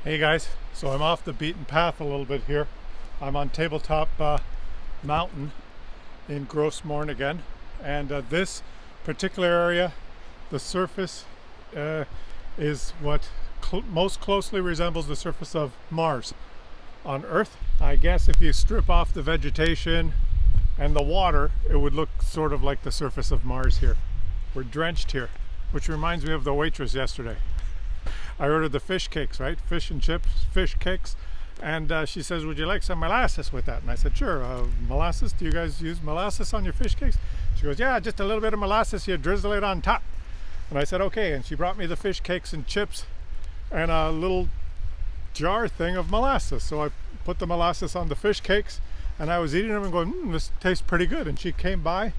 Hey guys, so I'm off the beaten path a little bit here. I'm on Tabletop Mountain in Gross Morn again, and this particular area, the surface is what most closely resembles the surface of Mars on Earth. I guess if you strip off the vegetation and the water, it would look sort of like the surface of Mars here. We're drenched here, which reminds me of the waitress yesterday. I ordered the fish cakes, right? Fish and chips, fish cakes. And she says, would you like some molasses with that? And I said, sure. Molasses? Do you guys use molasses on your fish cakes? She goes, yeah, just a little bit of molasses. You drizzle it on top. And I said, okay. And she brought me the fish cakes and chips and a little jar thing of molasses. So I put the molasses on the fish cakes and I was eating them and going, this tastes pretty good. And she came by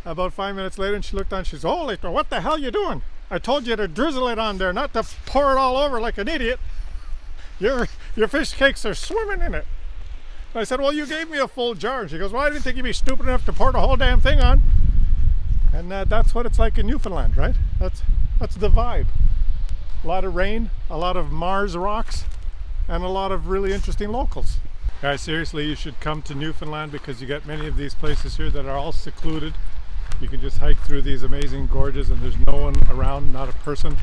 about 5 minutes later and she looked on. She says, holy, what the hell are you doing? I told you to drizzle it on there, not to pour it all over like an idiot. Your fish cakes are swimming in it. And I said, well, you gave me a full jar. And she goes, well, I didn't think you'd be stupid enough to pour the whole damn thing on. And that's what it's like in Newfoundland, right? That's the vibe. A lot of rain, a lot of Mars rocks, and a lot of really interesting locals. Guys, seriously, you should come to Newfoundland because you get many of these places here that are all secluded. You can just hike through these amazing gorges and there's no one around, not a person.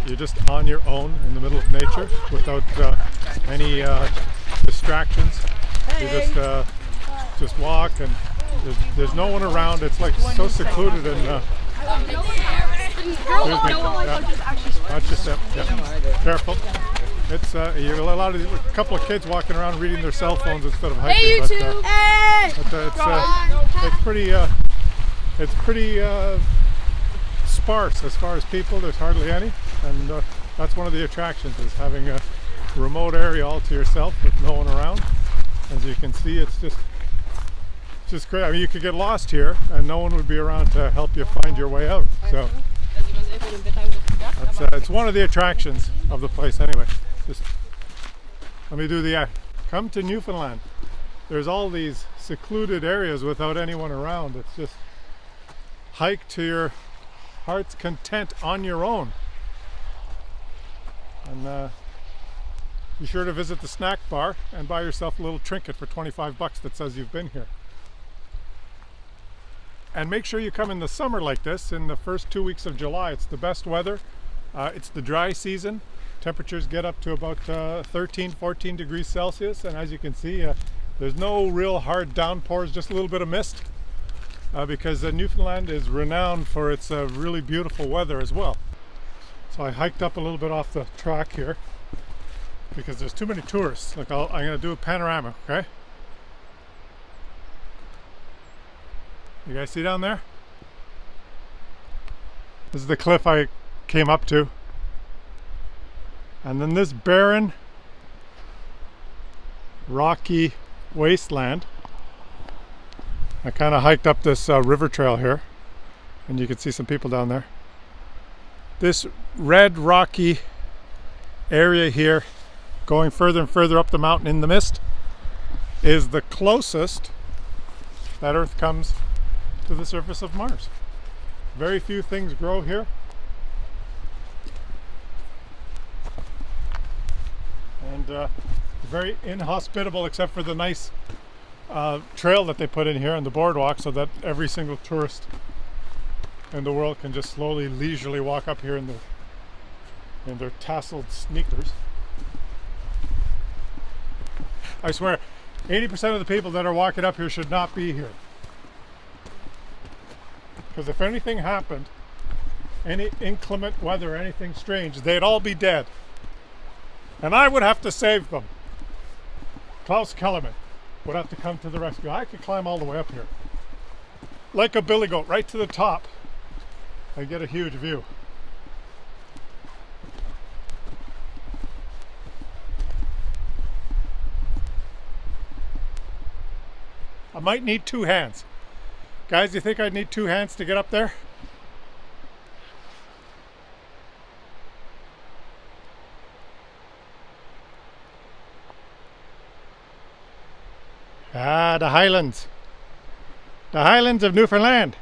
You're just on your own in the middle of nature without any distractions. You just walk and there's no one around. It's like so secluded and watch your step. Yeah. Careful. It's you got a couple of kids walking around reading their cell phones instead of hiking. Hey, you two! It's pretty sparse as far as people. There's hardly any, and that's one of the attractions, is having a remote area all to yourself with no one around. As you can see, it's just great. I mean, you could get lost here and no one would be around to help you find your way out. So it's one of the attractions of the place anyway. Just let me do the come to Newfoundland. There's all these secluded areas without anyone around. It's just hike to your heart's content on your own. And be sure to visit the snack bar and buy yourself a little trinket for 25 bucks that says you've been here. And make sure you come in the summer like this, in the first 2 weeks of July. It's the best weather. It's the dry season. Temperatures get up to about 13, 14 degrees Celsius. And as you can see, there's no real hard downpours, just a little bit of mist. Because Newfoundland is renowned for its really beautiful weather as well. So I hiked up a little bit off the track here because there's too many tourists. Like I'm going to do a panorama, okay? You guys see down there? This is the cliff I came up to. And then this barren, rocky wasteland. I kind of hiked up this river trail here, and you can see some people down there. This red rocky area here, going further and further up the mountain in the mist, is the closest that Earth comes to the surface of Mars. Very few things grow here. And very inhospitable except for the nice trail that they put in here on the boardwalk so that every single tourist in the world can just slowly, leisurely walk up here in their tasseled sneakers. I swear, 80% of the people that are walking up here should not be here. Because if anything happened, any inclement weather, anything strange, they'd all be dead. And I would have to save them. Klaus Kellerman would have to come to the rescue. I could climb all the way up here. Like a billy goat, right to the top. And get a huge view. I might need 2 hands. Guys, do you think I'd need 2 hands to get up there? Ah, the Highlands. The Highlands of Newfoundland.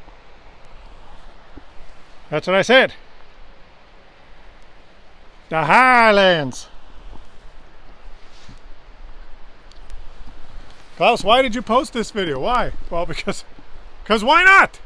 That's what I said. The Highlands. Klaus, why did you post this video? Why? Well, because why not?